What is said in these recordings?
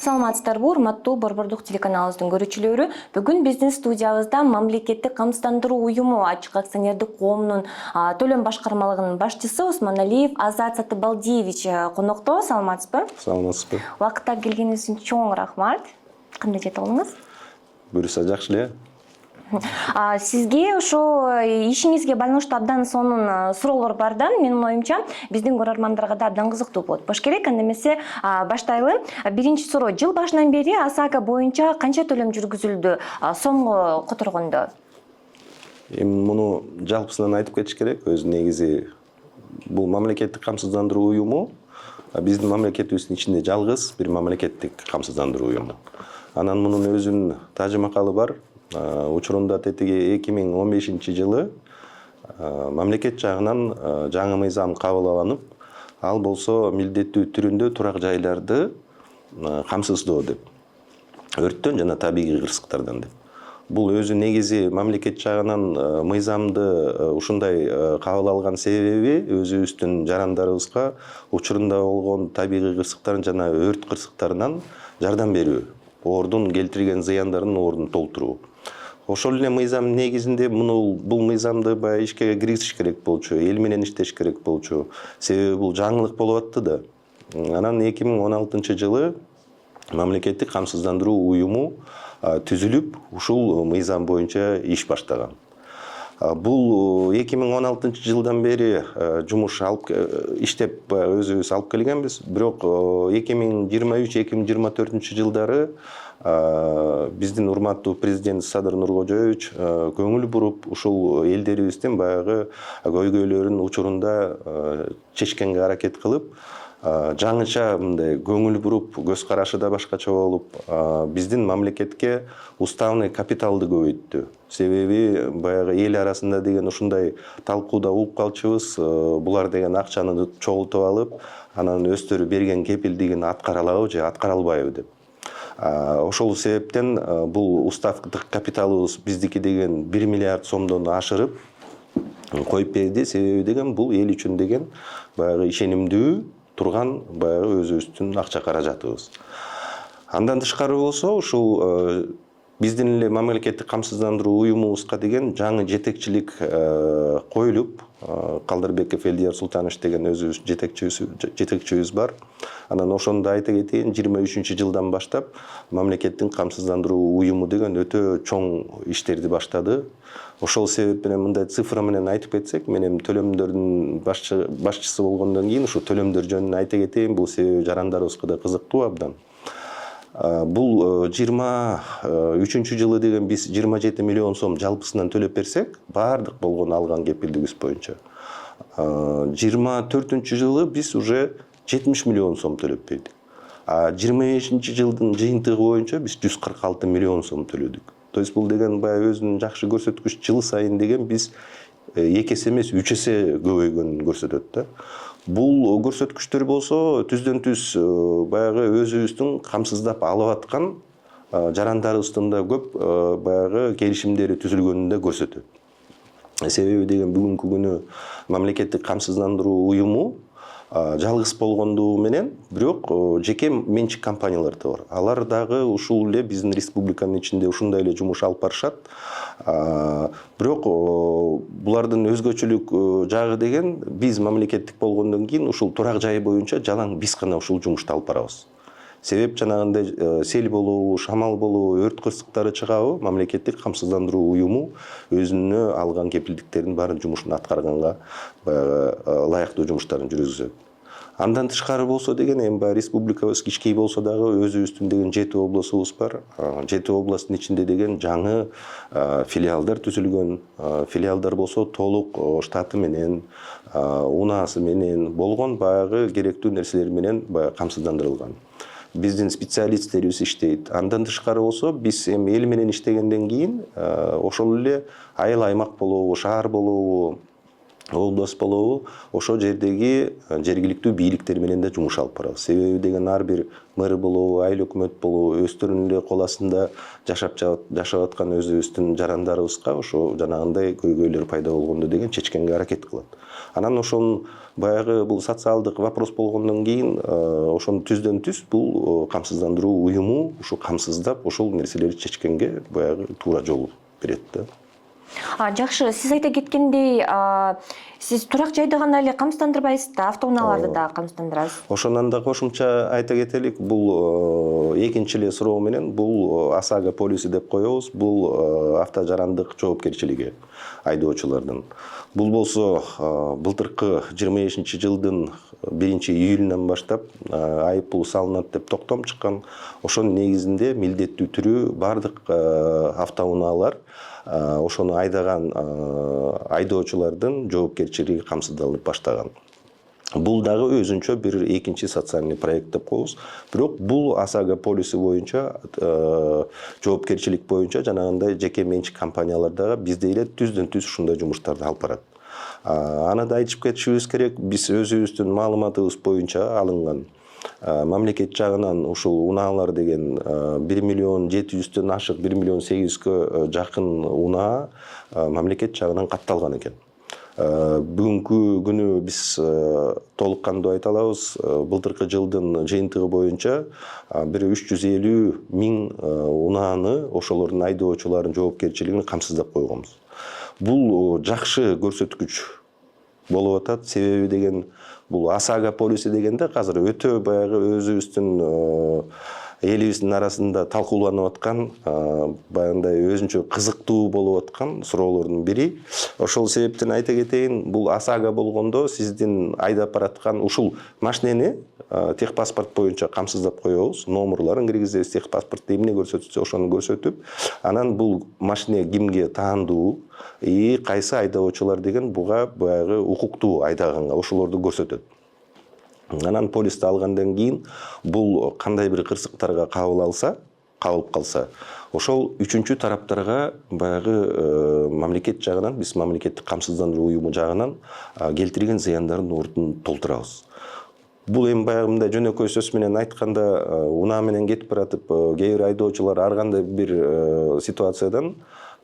Саламатсыздарбы, урматтуу Борбордук телеканалыбыздын көрүүчүлөрү. Бүгүн биздин студиябызда мамлекеттик камсыздандыруу уюму ачык акционердик коомунун төлөм башкармалыгынын башчысы Усманалиев Азат Сатыбалдиевич конокто. Саламатсызбы? Саламатсызбы. Убакытта келгениңиз үчүн чоң рахмат. Кандай жете алыңыз? Буюрса жакшы эле. Сизге ошо ишиңизге байланыштуу абдан сонун суроолор бар да. Менин оюмча, биздин көрөрмандарга да абдан кызыктуу болот. Бош керек, анда эмесе баштайлы. Биринчи суроо: жыл башынан бери ОСАГО боюнча канча төлөм жүргүзүлдү сомго которгондо? Эми муну жалпысынан айтып кетиш керек. Өзү негизи бул мамлекеттик камсыздандыруу уюму биздин мамлекетибиздин ичинде жалгыз бир мамлекеттик камсыздандыруу уюму. Анан мунун өзүнүн тажымакалы бар. Учурунда тетиги 2015-жылы мамлекет жагынан жаңы мыйзам кабыл алынып, ал болсо милдеттүү түрүндө турак жайларды камсыздоо деп. Өрттөн жана табигый кырсыктардан деп. Бул өзү негизи мамлекет жагынан мыйзамды ушундай кабыл алган себеби өзүбүздүн жарандарыбызга учурунда болгон табигый кырсыктар жана өрт кырсыктарынан жардам берүү, ордун келтирген зыяндардын ордун толтуруу. Ошол эле мыйзам негизинде бул мыйзамды баягы ишке киргизиш керек болчу, эл менен иштеш керек болчу. Себеби бул жаңылык болуп атты да. Анан 2016-жылы мамлекеттик камсыздандыруу уюму түзүлүп, ушул мыйзам боюнча иш баштаган. Бул 2016-жылдан бери жумуш алып иштеп өзүбүз алып келгенбиз. Бирок 2023-2024-жылдары биздин урматтуу президент Садыр Нуркожоевич көңүл буруп ушул элдерибиздин баягы көйгөйлөрүн учурунда чечкенге аракет кылып, жаңыча мындай көңүл буруп, көз карашы да башкача болуп, биздин мамлекетке уставный капиталды көбөйттү. Себеби баягы эл арасында деген ушундай талкууда угуп калчубуз, булар деген акчаны чогултуп алып, анан өздөрү берген кепилдигин аткара алабы же аткара албайбы деп. Ошол себептен бул уставдык капиталыбыз биздики деген 1 миллиард сомдон ашырып коюп берди. Себеби деген бул эл үчүн деген баягы ишенимдүү турган баягы өзүбүздүн акча каражатыбыз. Андан тышкары болсо ушул биздин эле мамлекеттик камсыздандыруу уюмубузга деген жаңы жетекчилик коюлуп, Калдырбеков Элдияр Султанович деген өзүбүз жетекчибиз бар. Анан ошондо айта кетейин, 23-жылдан баштап мамлекеттик камсыздандыруу уюму деген өтө чоң иштерди баштады. Ошол себеп менен мындай цифра менен айтып кетсек, мен эми төлөмдөрдүн башчысы болгондон кийин ушу төлөмдөр жөнүндө айта кетейин, бул себеби жарандарыбызга да кызыктуу абдан. Бул 23-жылы деген биз 27 миллион сом жалпысынан төлөп берсек, баардык болгон алган кепилдигибиз боюнча. 24-жылы биз уже 70 миллион сом төлөп бердик. 25-жылдын жыйынтыгы боюнча биз 146 миллион сом төлөдүк. То есть бул деген баягы өзүнүн жакшы көрсөткүч, жыл сайын деген биз 2 эсе эмес 3 эсе көбөйгөнүн көрсөтөт да. Бул көрсөткүчтөр болсо түздөн түз баягы өзүбүздүн камсыздап алып аткан жарандарыбыздын да көп баягы келишимдери түзүлгөнүн да көрсөтөт. Себеби деген бүгүнкү күнү мамлекеттик камсыздандыруу уюму жалгыз болгондугу менен, бирок жеке менчик компаниялар да бар. Алар дагы ушул эле биздин республиканын ичинде ушундай эле жумуш алып барышат. Бирок булардын өзгөчөлүк жагы деген, биз мамлекеттик болгондон кийин ушул турак жай боюнча жалаң биз гана ушул жумушту алып барабыз. Себеп жанагындай сел болобу, шамал болобу, өрт кырсыктары чыгабы, мамлекеттик камсыздандыруу уюму өзүнө алган кепилдиктердин баарын жумушун аткарганга баягы ылайыктуу жумуштарын жүргүзөт. Андан тышкары болсо деген, эми баягы республикабыз кичкей болсо дагы өзүбүздүн деген 7 областыбыз бар. 7 областтын ичинде деген жаңы филиалдар түзүлгөн. Филиалдар болсо толук штаты менен, унаасы менен болгон баягы керектүү нерселер менен баягы камсыздандырылган. Биздин специалисттерибиз иштейт. Андан тышкары болсо биз эми эл менен иштегенден кийин ошол эле айыл аймак болобу, шаар болобу, Олдос болобу ошо жердеги жергиликтүү бийликтер менен да жумуш алып барабыз. Себеби деген ар бир мэр болобу, айыл өкмөт болобу өздөрүнүн эле кол астында жашап аткан өзүбүздүн жарандарыбызга ошо жанагындай көйгөйлөр пайда болгондо деген чечкенге аракет кылат. Анан ошонун баягы бул социалдык вопрос болгондон кийин ошону түздөн түз бул камсыздандыруу уюму ушу камсыздап ошол нерселерди чечкенге баягы туура жол берет да. Жакшы, сиз айта кеткендей, сиз турак жайды гана эле камсыздандырбайсыз да, автоунааларды да камсыздандырасыз. Ошондан да кошумча айта кетелик, бул экинчи эле суроо менен бул ОСАГО полиси деп коебуз, бул автожарандык жоопкерчилиги айдоочулардын. Бул болсо былтыркы 25-жылдын 1-июлунан баштап айып пул салынат деп токтом чыккан. Ошонун негизинде милдеттүү түрү бардык автоунаалар ошону айдаган айдоочулардын жоопкерчилиги камсыздалып баштаган. Бул дагы өзүнчө бир экинчи социальный проект деп коебуз. Бирок бул ОСАГО полиси боюнча жоопкерчилик боюнча жанагындай жеке менчик компаниялар дагы бизде эле түздөн түз ушундай жумуштарды алып барат. Аны да айтып кетишибиз керек, биз өзүбүздүн маалыматыбыз боюнча алынган мамлекет жагынан ушул унаалар деген 1.700.000 ашык 1.800.000 жакын унаа мамлекет жагынан катталган экен. Бүгүнкү күнү биз толук кандуу айта алабыз, былтыркы жылдын жыйынтыгы боюнча бир 350.000 унааны ошолордун айдоочуларынын жоопкерчилигин камсыздап койгонбуз. Бул жакшы көрсөткүч болуп атат, себеби деген бул ОСАГО полиси дегенде азыр өтө баягы өзүбүздүн элибиздин арасында талкууланып аткан, баягындай өзүнчө кызыктуу болуп аткан суроолордун бири. Ошол себептен айта кетейин, бул ОСАГО болгондо сиздин айдап бараткан ушул машинени техпаспорт боюнча камсыздап коебуз, номерларын киргизебиз, техпаспортто эмне көрсөтүлсө ошону көрсөтүп, анан бул машина кимге таандуу, кайсы айдоочулар деген буга баягы укуктуу айдаганга ошолорду көрсөтөт. Анан полисти алгандан кийин бул кандай бир кырсыктарга кабылып калса, ошол үчүнчү тараптарга баягы мамлекет жагынан, биз мамлекеттик камсыздандыруу уюму жагынан келтирген зыяндардын ордун толтурабыз. Бул эми баягы мындай жөнөкөй сөз менен айтканда, унаа менен кетип баратып, кээ бир айдоочулар ар кандай бир ситуациядан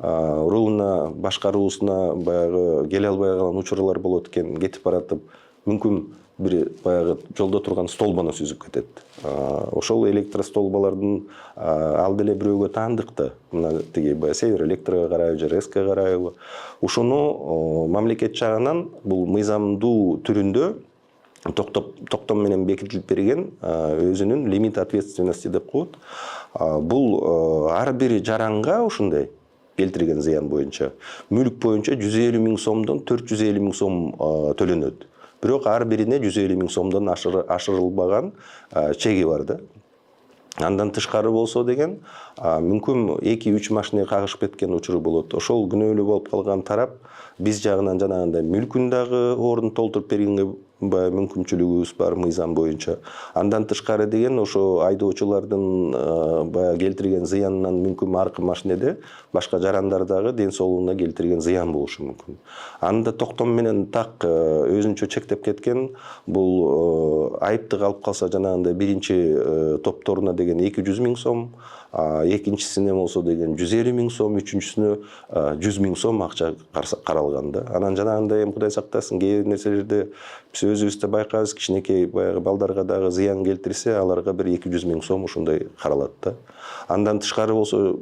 рулуна, башкаруусуна баягы келе албай калган учурлар болот экен, кетип баратып, мүмкүн бир баягы жолдо турган столбону сүзүп кетет. Ошол электростолбалардын ал деле бирөөгө таандык да. Мына тиги Север Электрого карайбы же РЭСКо карайбы. Ошону мамлекет жагынан бул мыйзамдуу түрүндө токтом менен бекитилип берген өзүнүн лимит ответственности деп коет. Бул ар бир жаранга ушундай келтирген зыян боюнча мүлк боюнча 150.000 сомдон 450.000 сом төлөнөт. Бирок ар бирине 150.000 сомдон ашырылбаган чеги бар да. Андан тышкары болсо деген мүмкүн 2-3 машина кагышып кеткен учуру болот. Ошол күнөөлүү болуп калган тарап биз жагынан жанагындай мүлкүн дагы ордун толтуруп бергенге мүмкүнчүлүгүбүз бар мыйзам боюнча. Андан тышкары деген ошо айдоочулардын баягы келтирген зыянынан мүмкүн аркы машинеде башка жарандар дагы ден соолугуна келтирген зыян болушу мүмкүн. Анда токтом менен так өзүнчө чектеп кеткен, бул айыпты калып калса жанагындай биринчи топторуна деген 200.000 сом, экинчисине болсо деген 150.000 сом, үчүнчүсүнө 100.000 сом акча каралган да. Анан жанагындай эми Кудай сактасын, кээ бир нерселерде биз өзүбүздө байкайбыз, кичинекей баягы балдарга дагы зыян келтирсе, аларга бир 200.000 сом ушундай каралат да. Андан тышкары болсо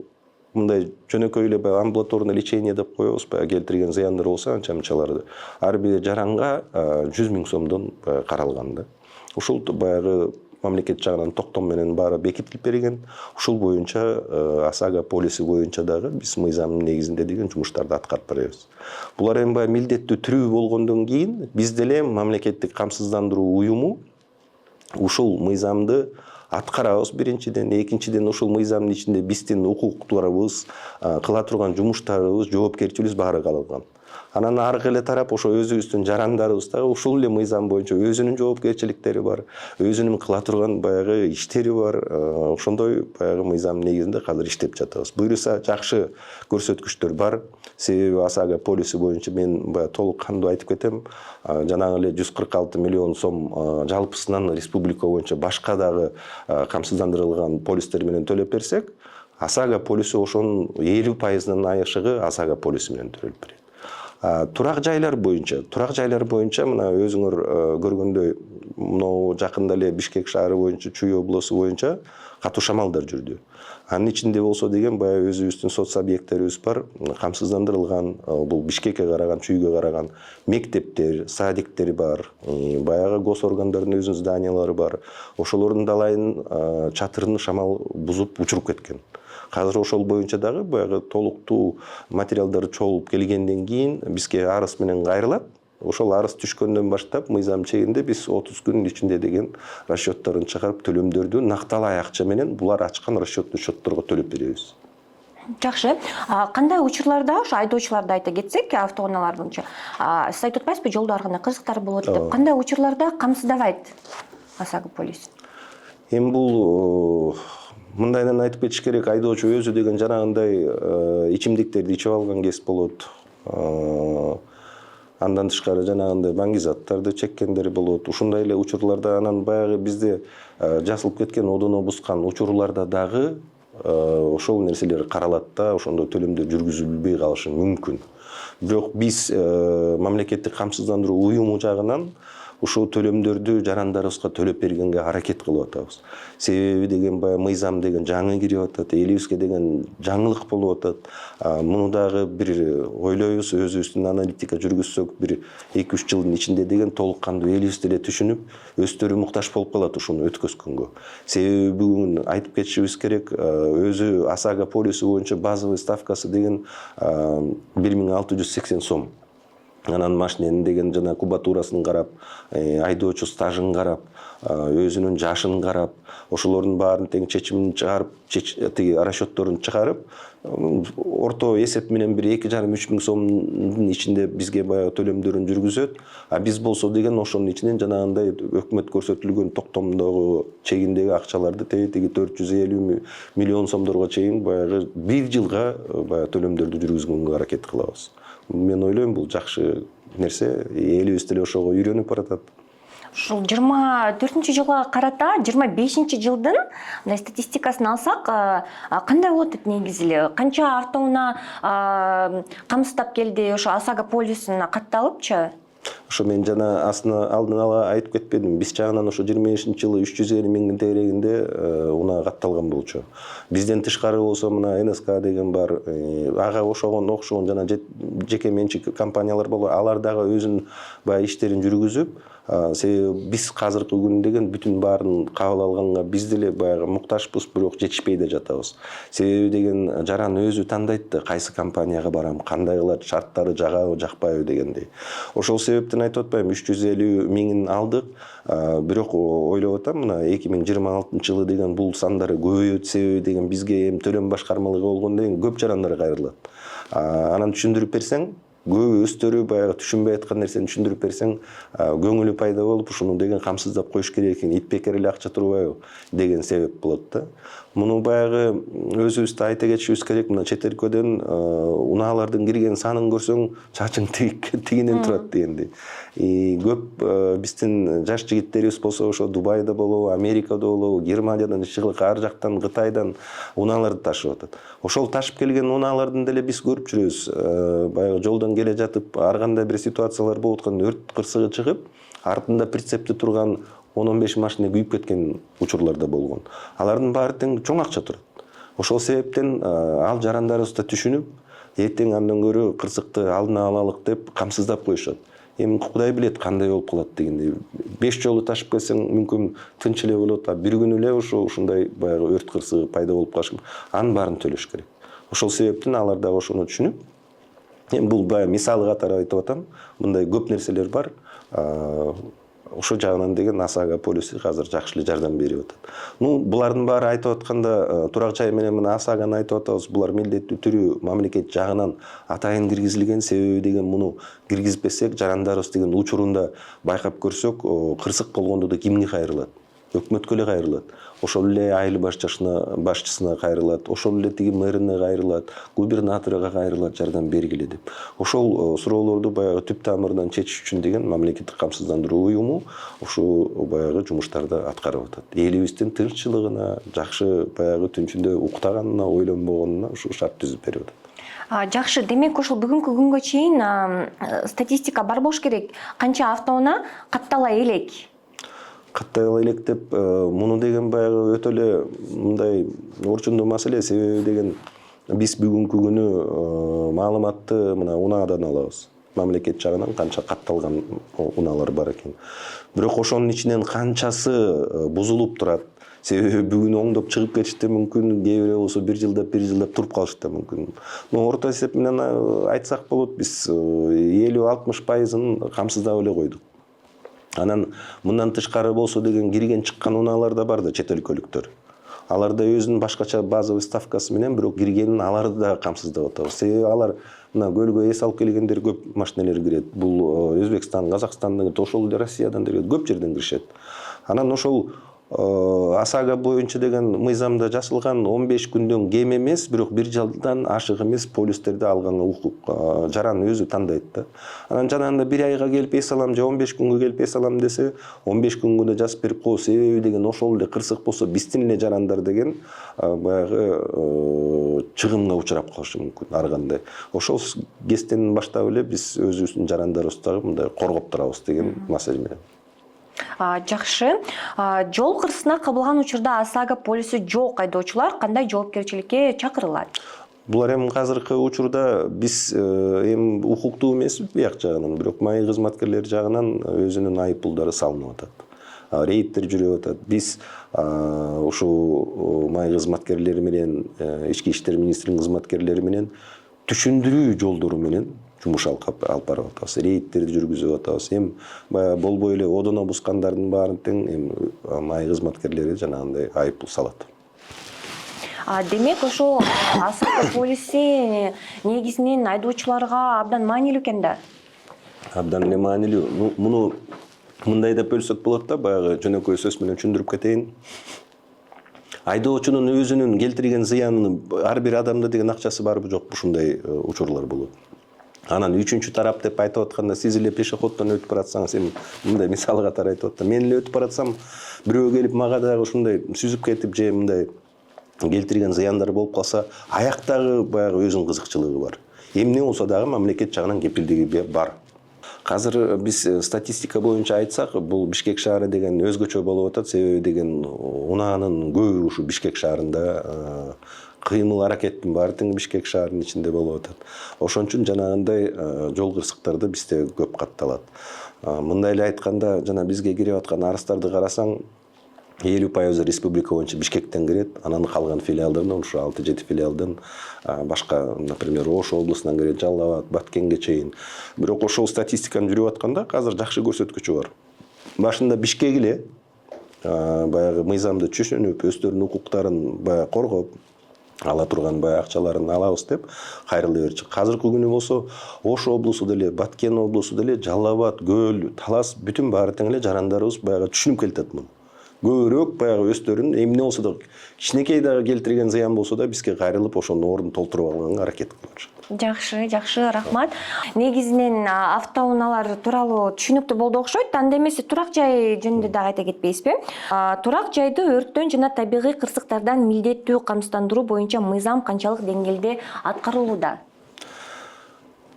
мындай жөнөкөй эле амбулаторный лечение деп коебуз, баягы келтирген зыяндар болсо анча-мынчаларды ар бир жаранга 100.000 сомдон каралган да. Ушул баягы мамлекет жагынан токтом менен баары бекитилип берген. Ушул боюнча ОСАГО полиси боюнча дагы биз мыйзамдын негизинде деген жумуштарды аткарып барабыз. Булар эми баягы милдеттүү түрүү болгондон кийин биз деле мамлекеттик камсыздандыруу уюму ушул мыйзамды аткарабыз биринчиден, экинчиден ушул мыйзамдын ичинде биздин укуктарыбыз, кыла турган жумуштарыбыз, жоопкерчилигибиз баары калган. Анан аркы эле тарап ошо өзүбүздүн жарандарыбыз дагы ушул эле мыйзам боюнча өзүнүн жоопкерчиликтери бар, өзүнүн кыла турган баягы иштери бар. Ошондой баягы мыйзам негизинде азыр иштеп жатабыз. Буюрса жакшы көрсөткүчтөр бар. Себеби ОСАГО полису боюнча мен баягы толук кандуу айтып кетем. Жанагы эле 146 миллион сом жалпысынан республика боюнча башка дагы камсыздандырылган полистер менен төлөп берсек, ОСАГО полису ошонун 50%-нын айышыгы ОСАГО полису менен төлөп берет. Турак жайлар боюнча мына өзүңөр көргөндөй могу жакында эле Бишкек шаары боюнча, Чүй облусу боюнча катуу шамалдар жүрдү. Анын ичинде болсо деген баягы өзүбүздүн соц объекттерибиз бар, камсыздандырылган, бул Бишкекке караган, Чүйгө караган мектептер, садиктер бар, баягы гос органдардын өзүнүн зданиялары бар. Ошолордун далайын чатырын шамал бузуп учуруп кеткен. Азыр ошол боюнча дагы баягы толуктуу материалдар чогулуп келгенден кийин бизге арыз менен кайрылат. Ошол арыз түшкөндөн баштап мыйзам чегинде биз 30 күн ичинде деген расчётторун чыгарып, төлөмдөрдү накталай акча менен булар ачкан расчёттуу счетторго төлөп беребиз. Жакшы. Кандай учурларда ошо айдоочуларды айта кетсек, автоунаалар боюнча сиз айтып атпайсызбы, жолдо ар кандай кызыктар болот деп. Кандай учурларда камсыздабайт ОСАГО полис? Эми бул мындайдан айтып кетиш керек, айдоочу өзү деген жанагындай ичимдиктерди ичип алган кез болот. Андан тышкары жанагындай маңгизаттарды чеккендер болот. Ушундай эле учурларда анан баягы бизде жасалып кеткен одоно бускан учурларда дагы ошол нерселер каралат да, ошондо төлөмдөр жүргүзүлбөй калышы мүмкүн. Бирок биз мамлекеттик камсыздандыруу уюму жагынан ушул төлөмдөрдү жарандарыбызга төлөп бергенге аракет кылып атабыз. Себеби деген баягы мыйзам деген жаңы кирип атат, элибизге деген жаңылык болуп атат. Муну дагы бир ойлойбуз, өзүбүздүн аналитика жүргүзсөк, бир 2-3 жылдын ичинде деген толук кандуу элибиз деле түшүнүп, өздөрү муктаж болуп калат ушуну өткөзгөнгө. Себеби бүгүн айтып кетишибиз керек, өзү ОСАГО полису боюнча базовый ставкасы деген 1680 сом. Анан машиненин деген жана кубатурасын карап, айдоочу стажын карап, өзүнүн жашын карап, ошолордун баарын тең чечимин чыгарып, расчётторун чыгарып, орто эсеп менен бир 2,5-3 миң сомдун ичинде бизге баягы төлөмдөрүн жүргүзөт. Биз болсо деген ошонун ичинен жанагындай өкмөт көрсөтүлгөн токтомдогу чегиндеги акчаларды теги 450 миллион сомдорго чейин баягы бир жылга баягы төлөмдөрдү жүргүзгөнгө аракет кылабыз. Мен ойлойм, бул жакшы нерсе, элибиз деле ошого үйрөнүп баратат. Ушул 24-жылга карата 25-жылдын статистикасын алсак, кандай болот деп негизи эле? Канча автоунаа камсыздап келди ошо ОСАГО полисуна катталыпчы? Ошо мен жана алдын ала айтып кетпедим. Биз жагынан ошо 25-жылы 350 миңдин тегерегинде унаа катталган болчу. Бизден тышкары болсо мына НСК деген бар, ага окшогон жана жеке менчик компаниялар болот. Алар дагы өзүнүн баягы иштерин жүргүзүп, себеби биз азыркы күнү деген бүтүн баарын кабыл алганга биз деле баягы муктажбыз, бирок жетишпей да жатабыз. Себеби деген жаран өзү тандайт да, кайсы компанияга барам, кандай кылат, шарттары жагабы, жакпайбы дегендей. Ошол себептен айтып атпайм, 350 миңин алдык, бирок ойлоп атам, мына 2026-жылы деген бул сандар көбөйөт, себеби деген бизге эми төлөм башкармалыгы болгондон кийин көп жарандар кайрылат. Анан түшүндүрүп берсең, көбү өздөрү баягы түшүнбөй аткан нерсени түшүндүрүп берсең, көңүлү пайда болуп, ушуну деген камсыздап коюш керек экен, ит бекер эле акча турбайбы деген себеп болот да. Муну баягы өзүбүз айта кетишибиз керек. Мына чет өлкөдөн унаалардын кирген санын көрсөң, чачың тигинен турат дегендей. Көп биздин жаш жигиттерибиз болсо ошо Дубайда болобу, Америкада болобу, Германиядан, ар жактан, Кытайдан унааларды ташып атат. Ошол ташып келген унаалардын деле биз көрүп жүрөбүз. Баягы жолдон келе жатып, ар кандай бир ситуациялар болуп аткан, өрт кырсыгы чыгып, артында прицепте турган 10-15 машина күйүп кеткен учурларда болгон. Алардын баары тең чоң акча турат. Ошол себептен ал жарандарыбыз да түшүнүп, эртең андан көрө кырсыкты алдына алалык деп камсыздап коюшат. Эми Кудай билет кандай болуп калат дегендей. 5 жолу ташып келсең мүмкүн тынч эле болот, бир күнү эле ушундай баягы өрт кырсыгы пайда болуп калышы мүмкүн. Анын баарын төлөш керек. Ошол себептен алар да ошону түшүнүп, эми бул баягы мисалы катары айтып атам, мындай көп нерселер бар. ошо жагынан деген АСАга полиси азыр жакшы эле жардам берип атат. Булардын баары айтып атканда турак жай менен мына АСАганы айтып атабыз. Булар милдеттүү түрү мамлекет жагынан атайын киргизилген, себеби деген муну киргизбесек жарандарыбыз деген учурунда байкап көрсөк, кырсык болгондо да кимге кайрылат? Өкмөткө эле кайрылат. Ошол эле айыл башчысына кайрылат, ошол эле тиги мэрine кайрылат, губернаторуга кайрылат жардам бергиле деп. Ошол суроолорду баягы түп тамырынан чечиш үчүн деген мамлекеттик камсыздандыруу уюму ошо баягы жумуштарды аткарып атат. Элибиздин тынччылыгына, жакшы баягы түнчүндө уктаганына, ойлонбогонуна ушу шарт түзүп берип атат. Жакшы, демек ошол бүгүнкү күнгө чейин статистика бар болуш керек. Канча автоунаа каттала элек? Каттала элек деп муну деген баягы өтө эле мындай орчундуу маселе, себеби деген биз бүгүнкү күнү маалыматты мына унаадан алабыз. Мамлекет жагынан канча катталган унаалар бар экен. Бирок ошонун ичинен канчасы бузулуп турат. Себеби бүгүн оңдоп чыгып кетиши да мүмкүн, кээ бирөө болсо бир жылдап туруп калышы да мүмкүн. Орто эсеп менен айтсак болот, биз 50-60% камсыздап эле койдук. Анан мындан тышкары болсо деген кирген чыккан унаалар да бар да, чет өлкөлүктөр. Алар да өзүнүн башкача базовый ставкасы менен, бирок киргенин аларды да камсыздап атабыз. Себеби алар мына көлгө эс алып келгендер көп машинелер кирет. Бул Өзбекстан, Казакстандан, ошол эле Россиядан кирет, көп жерден киришет. Анан ошол АСАга боюнча деген мыйзамда жазылган 15 күндөн кем эмес, бирок 1 жылдан ашык эмес полистерди алганга укук жаран өзү тандайт да. Анан жанагында 1 айга келип эс алам же 15 күнгө келип эс алам десе, 15 күнгө да жазып берип коебуз. Себеби деген ошол эле кырсык болсо биздин эле жарандар деген баягы чыгымга учурап калышы мүмкүн ар кандай. Ошол кестен баштап эле биз өзүбүздүн жарандарыбызды мындай коргоп турабыз деген маселе менен. Жакшы. Жол кырсысына кабылган учурда АСАга полиси жол айдоочулар кандай жоопкерчиликке чакырылат? Булар эми азыркы учурда биз эми укуктуу эмеспиз бияк жагынан, бирок маек кызматкерлери жагынан өзүнүн айыппулдары салынып атат. Рейдтер жүрүп атат. Биз ушул маек кызматкерлери менен, ички иштер министринин кызматкерлери менен түшүндүрүү жолдору менен жумуш алып барып атабыз. Рейдтерди жүргүзүп атабыз. Эми баягы болбой эле одоно бускандардын баарын тең эми маек кызматкерлери жанагындай айыппул салат. Демек ошол АСАга полиси негизинен айдоочуларга абдан маанилүү экен да. Абдан эле маанилүү. Муну мындай деп бөлсөк болот да, баягы жөнөкөй сөз менен түшүндүрүп кетейин. Айдоочунун өзүнүн келтирген зыянын ар бир адамда деген акчасы барбы жокпу, ушундай учурлар болот. Анан үчүнчү тарап деп айтып атканда, сиз эле пешеходдон өтүп баратсаңыз, эми мындай мисал катары айтып атам. Мен эле өтүп баратсам, бирөө келип мага дагы ушундай сүзүп кетип же мындай келтирген зыяндар болуп калса, аяктагы баягы өзүнүн кызыкчылыгы бар. Эмне болсо дагы мамлекет жагынан кепилдиги бар. Азыр биз статистика боюнча айтсак, бул Бишкек шаары деген өзгөчө болуп атат, себеби деген унаанын көбү ушу Бишкек шаарында, кыймыл аракеттин баары тең Бишкек шаарынын ичинде болуп атат. Ошон үчүн жанагындай жол кырсыктарды бизде көп катталат. Мындай эле айтканда, жана бизге кирип аткан арыздарды карасаң, 50% республика боюнча Бишкектен кирет, анан калган филиалдардан, ушу 6-7 филиалдан башка, например, Ош облусунан кирет, Жалал Абад, Баткенге чейин. Бирок ошол статистиканы жүрүп атканда, азыр жакшы көрсөткүчү бар. Башында Бишкек эле баягы мыйзамды түшүнүп, өздөрүнүн укуктарын баягы коргоп, ала турган баягы акчаларын алабыз деп кайрыла берчү. Азыркы күнү болсо Ош облусу деле, Баткен облусу деле, Жалал Абад, Көл, Талас бүтүн баары тең эле жарандарыбыз баягы түшүнүп келатат муну. Көбүрөөк баягы өздөрүнүн эмне болсо да кичинекей дагы келтирген зыян болсо да бизге кайрылып ошонун ордун толтуруп алганга аракет кылышат. Жакшы, рахмат. Негизинен автоунаалар тууралуу түшүнүктүү болду окшойт. Анда эмесе турак жай жөнүндө дагы айта кетпейсизби? Турак жайды өрттөн жана табигый кырсыктардан милдеттүү камсыздандыруу боюнча мыйзам канчалык деңгээлде аткарылууда?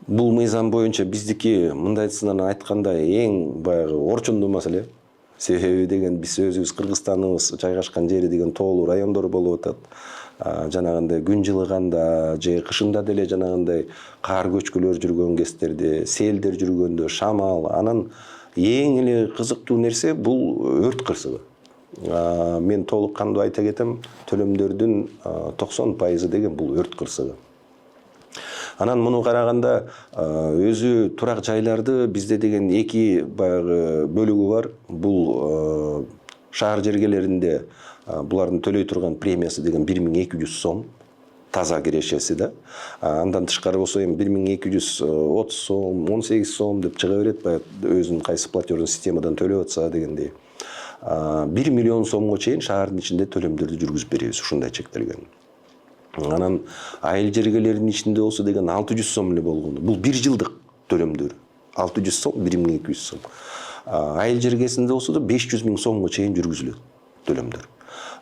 Бул мыйзам боюнча биздики мындайсынан айтканда эң баягы орчундуу маселе. Себеби деген биз өзүбүз Кыргызстаныбыз жайгашкан жери деген тоолуу райондор болуп атат. Жанагындай күн жылыганда же кышында деле жанагындай кар көчкүлөр жүргөн кездерде, селдер жүргөндө, шамал, анан эң эле кызыктуу нерсе бул өрт кырсыгы. Мен толук кандуу айта кетем, төлөмдөрдүн 90% деген бул өрт кырсыгы. Анан муну караганда өзү турак жайларды бизде деген эки баягы бөлүгү бар. Бул шаар жергелеринде булардын төлөй турган премиясы деген 1200 сом таза кирешеси да. Андан тышкары болсо эми 1230 сом, 18 сом деп чыга берет, баягы өзүнүн кайсы платежный системадан төлөп атса дегендей. 1 миллион сомго чейин шаардын ичинде төлөмдөрдү жүргүзүп беребиз, ушундай чектелген. Анан айыл жергелеринин ичинде болсо деген 600 сом эле болгону. Бул 1 жылдык төлөмдөр. 600 сом, 1200 сом. Айыл жергесинде болсо да 500 000 сомго чейин жүргүзүлөт төлөмдөр.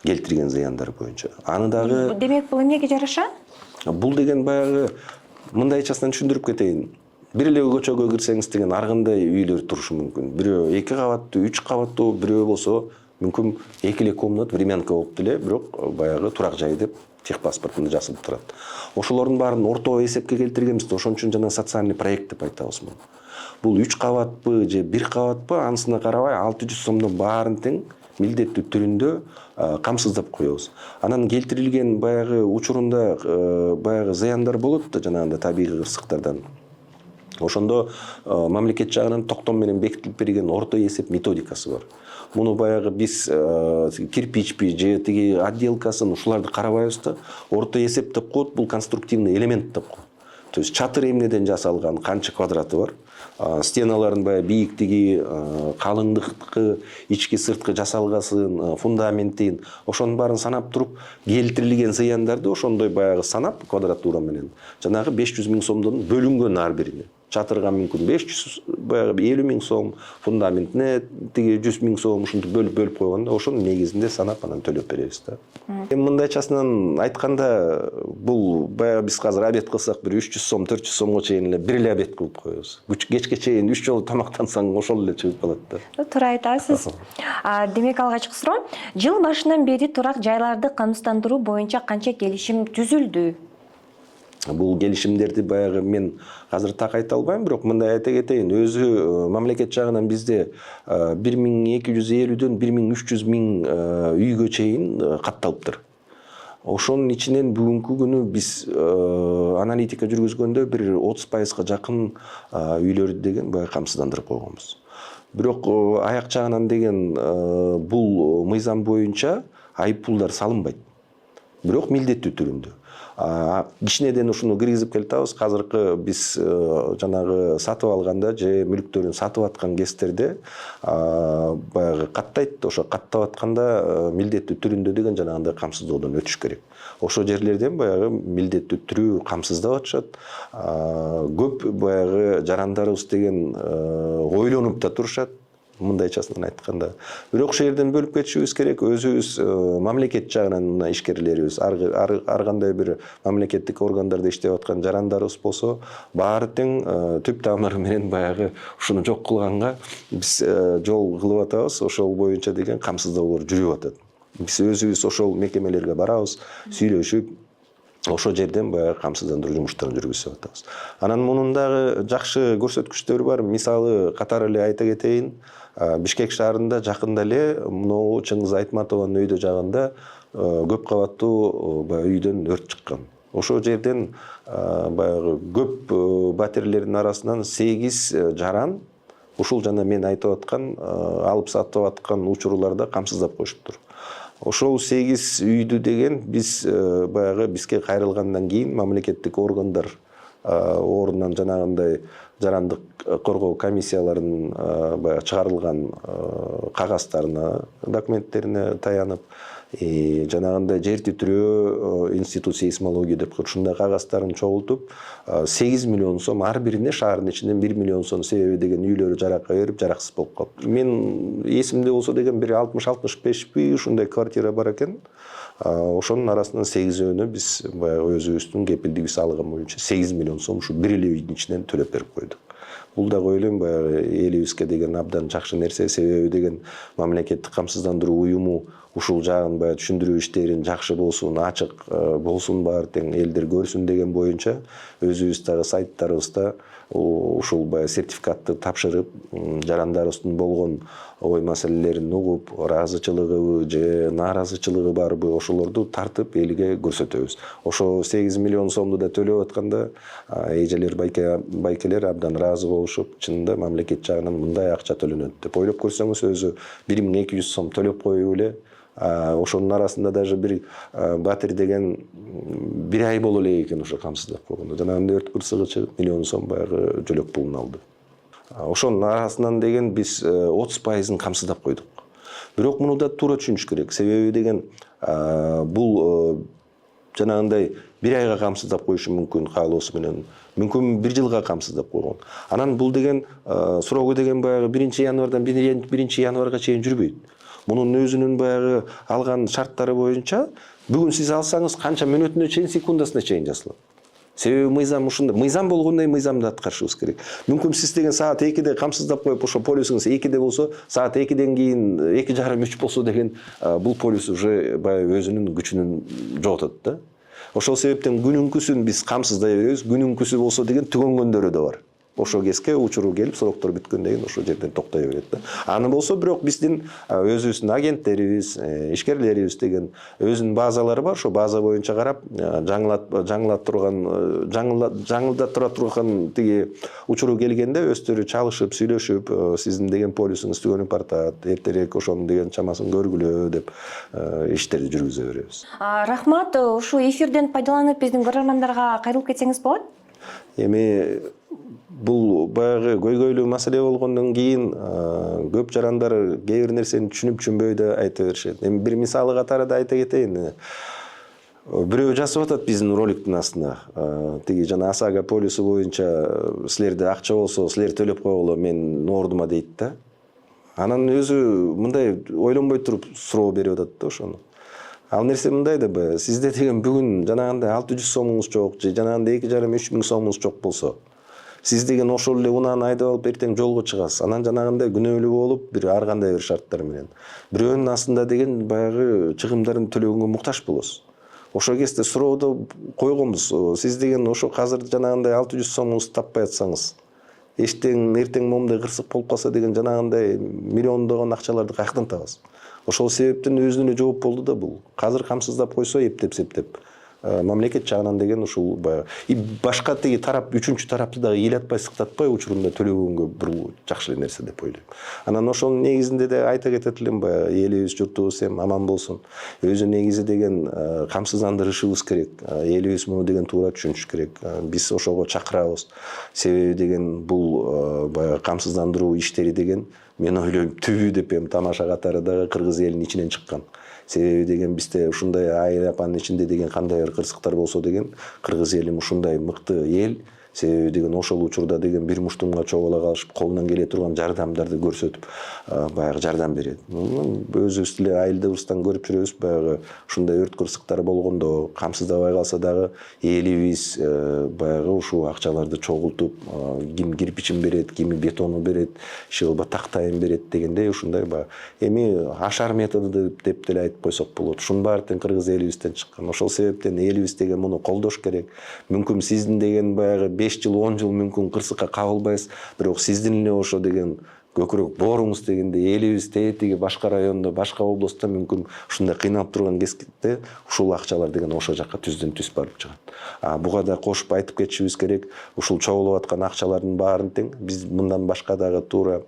Келтирген зыяндар боюнча. Аны дагы демек бул эмнеге жараша? Бул деген баягы мындайчасынан түшүндүрүп кетейин. Бир эле көчөгө кирсеңиз деген ар кандай үйлөр турушу мүмкүн. Бирөө 2 кабаттуу, 3 кабаттуу, бирөө болсо мүмкүн 2 эле комнат, времянка болуп деле, бирок баягы турак жай деп техпаспортунда жазылып турат. Ошолордун баарын ортого эсепке келтиргенбизде, ошон үчүн жана социальный проект деп айтабыз муну. Бул 3 кабатпы же 1 кабатпы, анысына карабай 600 сомдон баарын тең милдеттүү түрүндө камсыздап коебуз. Анан келтирилген баягы учурунда баягы зыяндар болот да, жанагындай табигый кырсыктардан. Ошондо мамлекет жагынан токтом менен бекитилип берген орто эсеп методикасы бар. Муну баягы биз кирпичпи же тиги отделкасын ушуларды карабайбыз да, орто эсеп деп коет, бул конструктивный элемент деп коет. То есть чатыр эмнеден жасалган, канча квадраты бар, стеналарын баягы бийиктиги, калыңдыкты, ички сырткы жасалгасын, фундаментин, ошонун баарын санап туруп, келтирилген зыяндарды ошондой баягы санап квадратура менен жанагы 500 000 сомдон бөлүнгөн ар бирине. Чатырга мүмкүн 500, баягы 50 000 сом, фундаментине тиги 100 000 сом, ушинтип бөлүп койгондо ошонун негизинде санап анан төлөп беребиз да. Эми мындайчасынан айтканда, бул баягы биз азыр обед кылсак бир 300 сом, 400 сомго чейин эле бир эле обед кылып коебуз. Кечке чейин 3 жолу тамактансаң ошол эле чыгып калат да. Туура айтасыз. Демек алгачкы суроо, жыл башынан бери турак жайларды камсыздандыруу боюнча канча келишим түзүлдү? Бул келишимдерди баягы мен азыр так айта албайм, бирок мындай айта кетейин. Өзү мамлекет жагынан бизде 1250дөн 1300 000 үйгө чейин катталыптыр. Ошонун ичинен бүгүнкү күнү биз аналитика жүргүзгөндө бир 30% жакын үйлөрдү деген баягы камсыздандырып койгонбуз. Бирок аяк жагынан деген бул мыйзам боюнча айыппулдар салынбайт. Бирок милдеттүү түрүндө. Кичинеден ушуну киргизип келатабыз. Азыркы биз жанагы сатып алганда же мүлктөрүн сатып аткан кездерде баягы каттайт, ошо каттап атканда милдеттүү түрүндө деген жанагындай камсыздоодон өтүш керек. Ошо жерлерден баягы милдеттүү түрү камсыздап атышат. Көп баягы жарандарыбыз деген ойлонуп да турушат. Мындайчасынан айтканда. Бирок ошол жерден бөлүп кетишибиз керек. Өзүбүз мамлекет жагынан ишкерлерибиз, ар кандай бир мамлекеттик органдарда иштеп аткан жарандарыбыз болсо, баары тең түп тамыры менен баягы ушуну жок кылганга биз жол кылып атабыз. Ошол боюнча деген камсыздоолор жүрүп атат. Биз өзүбүз ошол мекемелерге барабыз, сүйлөшүп, ошол жерден баягы камсыздандыруу жумуштарын жүргүзүп атабыз. Анан мунун дагы жакшы көрсөткүчтөрү бар. Мисалы катары эле айта кетейин. Бишкек шаарында жакында эле мынау Чыңгыз Айтматованын өйдө жагында көп кабаттуу үйдөн өрт чыккан. Ошол жерден баягы көп батирлердин арасынан 8 жаран ушул жана мен айтып аткан алып сатып аткан учурларда камсыздап коюшуптур. Ошол 8 үйдү деген биз баягы бизге кайрылгандан кийин мамлекеттик органдар орунан жанагындай жарандык коргоо комиссияларынын баягы чыгарылган кагазддарына, документтерине таянып, жанагындай жер титирөө институт сейсмология деп коет, ушундай кагаздарын чогултуп 8 миллион сом ар бирине шаардын ичинен 1 миллион сом себеби деген үйлөрү жаракка берип жараксыз болуп калып. Мен эсимде болсо деген бир 60-65 ушундай квартира бар экен. Ошонун арасынан 8-өөнө биз баягы өзүбүздүн кепилдиги салыгы боюнча 8 миллион сом ушу бир эле үйдүн ичинен төлөп берип койдук. Бул да ойлойм баягы элибизге деген абдан жакшы нерсе, себеби деген мамлекеттик камсыздандыруу уюму ушул жагын баягы түшүндүрүү иштерин жакшы болсун, ачык болсун, баары тең элдер көрсүн деген боюнча өзүбүздагы сайттарыбызда ушул баягы сертификатты тапшырып, жарандарыбыздын болгон ой маселелерин угуп, ыраазычылыгыбы же нааразычылыгы барбы ошолорду тартып элге көрсөтөбүз. Ошо 8 миллион сомду да төлөп атканда эжелер, байкелер абдан ыраазы болушуп, чынында мамлекет жагынан мындай акча төлөнөт деп ойлоп көрсөңүз, өзү 1200 сом төлөп коюп эле ошонун арасында даже бир Батир деген 1 ай боло элек экен ошо камсыздап койгондо. Жанагындай өрт кырсыгычы миллион сом баягы жөлөк пулун алды. Ошонун арасынан деген биз 30%-ын камсыздап койдук. Бирок муну да туура түшүнүш керек. Себеби деген бул жанагындай 1 айга камсыздап коюшу мүмкүн каалоосу менен. Мүмкүн 1 жылга камсыздап койгон. Анан бул деген срогу деген баягы 1-январдан 1-январга чейин жүрбөйт. Мунун өзүнүн баягы алган шарттары боюнча бүгүн сиз алсаңыз канча мүнөтүнө чейин, секундасына чейин жасалат. Себеби мыйзам ушундай. Мыйзам болгондой мыйзамды аткарышыбыз керек. Мүмкүн сиз деген саат 2-де камсыздап коюп, ошо полюсуңуз 2-де болсо, саат 2-ден кийин 2:30-3 болсо деген бул полюс уже баягы өзүнүн күчүнүн жоготот да. Ошол себептен күнүнкүсүн биз камсыздай беребиз. Күнүнкүсү болсо деген түгөнгөндөрү да бар. Ошо кезге учуру келип, сроктор бүткөн деген ошо жерден токтой берет да. Аны болсо бирок биздин өзүбүздүн агенттерибиз, ишкерлерибиз деген өзүнүн базалары бар. Ошо база боюнча карап, жаңылдата тура турган тиги учуру келгенде өздөрү чалышып, сүйлөшүп, сиздин деген полюсуңуз түгөнүп баратат, эртерээк ошонун деген чамасын көргүлө деп иштерди жүргүзө беребиз. Рахмат, ушу эфирден пайдаланып биздин көрөрмандарга кайрылып кетсеңиз болот? Эми бул баягы көйгөйлүү маселе болгондон кийин көп жарандар кээ бир нерсени түшүнбөй да айта беришет. Эми бир мисалы катары да айта кетейин. Бирөө жазып атат биздин роликтин астына. Тиги жана ОСАГО полюсу боюнча силерде акча болсо, силер төлөп койгула, мен ордума дейт да. Анан өзү мындай ойлонбой туруп суроо берип атат да ошону. Ал нерсе мындай да, сизде деген бүгүн жанагындай 600 сомуңуз жок, же жанагындай 2,5-3 миң сомуңуз жок болсо, сиз деген ошол эле унааны айдап алып эртең жолго чыгасыз. Анан жанагындай күнөөлүү болуп, бир ар кандай бир шарттар менен бирөөнүн астында деген баягы чыгымдарын төлөгөнгө муктаж болосуз. Ошол кезде суроодо койгонбуз. Сиз деген ошо азыр жанагындай 600 сомуңузду таппай атсаңыз, эртең момундай кырсык болуп калса деген жанагындай миллиондогон акчаларды каяктан табасыз? Ошол себептен өзүнө жооп болду да бул. Азыр камсыздап койсо эптеп мамлекет жагынан деген ушул баягы башка тиги тарап, үчүнчү тарапты дагы ыйлатпай, сыктатпай учурунда төлөгөнгө бул жакшы нерсе деп ойлойм. Анан ошонун негизинде де айта кетет элем, баягы элибиз, журтубуз эми аман болсун. Өзү негизи деген камсыздандырышыбыз керек. Элибиз муну деген туура түшүнүш керек. Биз ошого чакырабыз. Себеби деген бул баягы камсыздандыруу иштери деген мен ойлойм түбү деп тамаша катары дагы кыргыз элинин ичинен чыккан. Себеби деген бизде ушундай айыл апанын ичинде деген кандай бир кырсыктар болсо деген кыргыз эли ушундай мыкты эл. Себеби деген ошол учурда деген бир муштумга чогула калышып, колунан келе турган жардамдарды көрсөтүп, баягы жардам берет. Өзүбүз деле айылдыбыздан көрүп жүрөбүз, баягы ушундай өрт кырсыктар болгондо камсыздабай калса дагы элибиз баягы ушул акчаларды чогултуп, ким кирпичин берет, кими бетону берет, иши кылба тактайын берет дегендей ушундай баягы эми ашар методу деп деле айтып койсок болот. Ушунун баары тең кыргыз элибизден чыккан. Ошол себептен элибиз деген муну колдош керек. Мүмкүн сиздин деген баягы 5 жыл, 10 жыл мүмкүн кырсыкка кабылбайсыз, бирок сиздин эле ошо деген көкүрөк бооруңуз дегенде элибиз тиги башка райондо, башка областта мүмкүн ушундай кыйналып турган кезде ушул акчалар деген ошо жакка түздөн түз барып чыгат. Буга да кошуп айтып кетишибиз керек. Ушул чогулуп аткан акчалардын баарын тең биз мындан башка дагы туура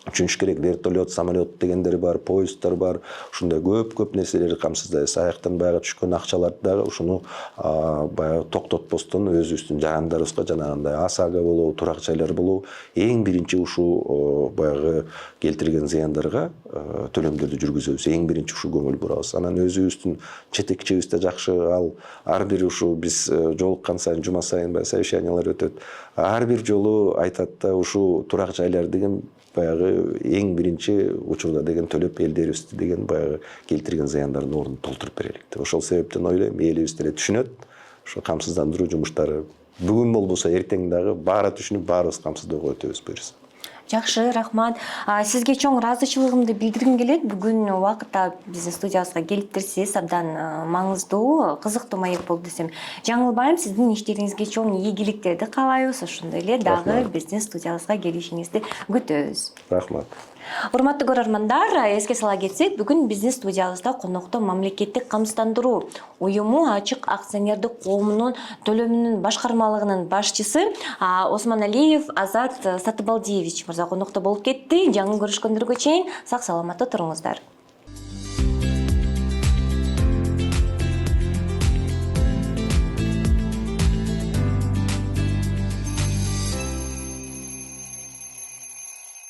түшүнүш керек. Вертолет, самолет дегендер бар, поезддар бар. Ушундай көп нерселерди камсыздайбыз. Аяктан баягы түшкөн акчаларды дагы ушуну баягы токтотпостон өзүбүздүн жарандарыбызга жанагындай ОСАГО болобу, турак жайлар болобу, эң биринчи ушул баягы келтирген зыяндарга төлөмдөрдү жүргүзөбүз. Эң биринчи ушул көңүл бурабыз. Анан өзүбүздүн четекчибиз да жакшы, ар бир ушул биз жолуккан сайын, жума сайын баягы совещаниялар өтөт. Ар бир жолу айтат да ушул турак жайлар деген баягы эң биринчи учурда деген төлөп элдерибизди деген баягы келтирген зыяндардын ордун толтуруп берелик деп. Ошол себептен ойлойм, элибиз деле түшүнөт. Ошо камсыздандыруу жумуштары бүгүн болбосо эртең дагы баары түшүнүп, баарыбыз камсыздоого өтөбүз буюрса. Жакшы, рахмат. Сизге чоң ыраазычылыгымды билдиргим келет. Бүгүн убакытта биздин студиябызга келиптирсиз. Абдан маңыздуу, кызыктуу маек болду десем жаңылбайм. Сиздин иштериңизге чоң ийгиликтерди каалайбыз. Ошондой эле дагы биздин студиябызга келишиңизди күтөбүз. Рахмат. Урматтуу көрөрмандар, эске сала кетсек, бүгүн биздин студиябызда конокто мамлекеттик камсыздандыруу уюму ачык акционердик коомунун төлөмүнүн башкармалыгынын башчысы Осмоналиев Азат Сатыбалдиевич мырза конокто болуп кетти. Жаңы көрүшкөндөргө чейин сак саламатта туруңуздар.